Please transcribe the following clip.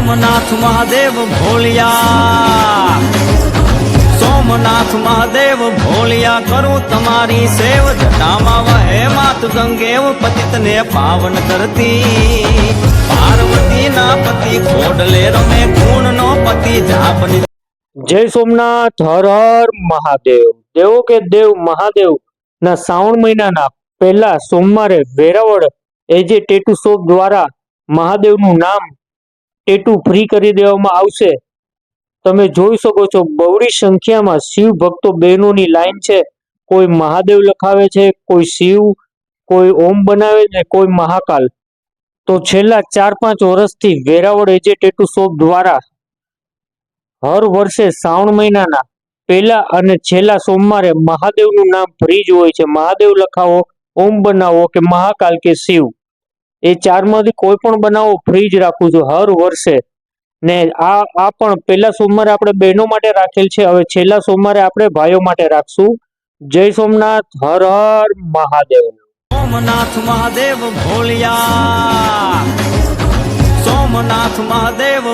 સોમનાથ મહાદેવ ભોલિયા, સોમનાથ મહાદેવ ભોલિયા, કરું તમારી સેવ, જટામાં વહે માત ગંગેવ, પતિતને પાવન કરતી, પાર્વતી ના પતિ ખોડલે રમે, ગુણ નો પતિ જાપની। જય સોમનાથ, હર હર મહાદેવ। દેવો કે દેવ મહાદેવ ના શ્રાવણ મહિનાના પહેલા સોમવારે વેરાવળ એજે ટેટુ શોપ દ્વારા મહાદેવનું નામ ટેટુ ફ્રી કરી દેવામાં આવશે। તમે જોઈ શકો છો બહોળી સંખ્યામાં શિવ ભક્તો બહેનોની લાઈન છે। કોઈ મહાદેવ લખાવે છે, કોઈ શિવ, કોઈ ઓમ બનાવે છે, કોઈ મહાકાલ। તો છેલ્લા 4-5 વર્ષથી વેરાવળ એજે ટેટુ શોપ દ્વારા હર વર્ષે શ્રાવણ મહિનાના પહેલા અને છેલ્લા સોમવારે મહાદેવનું નામ ફ્રી જ હોય છે। મહાદેવ લખાવો, ઓમ બનાવો કે મહાકાલ કે શિવ, એ ચારમાંથી કોઈ પણ બનાવો, ફ્રી જ રાખું છું હર વર્ષે। ને આ પણ પહેલા સોમવારે આપણે બહેનો માટે રાખેલ છે, હવે છેલ્લા સોમવારે આપણે ભાઈઓ માટે રાખશું। જય સોમનાથ, હર હર મહાદેવ। સોમનાથ મહાદેવ ભોલિયા, સોમનાથ મહાદેવ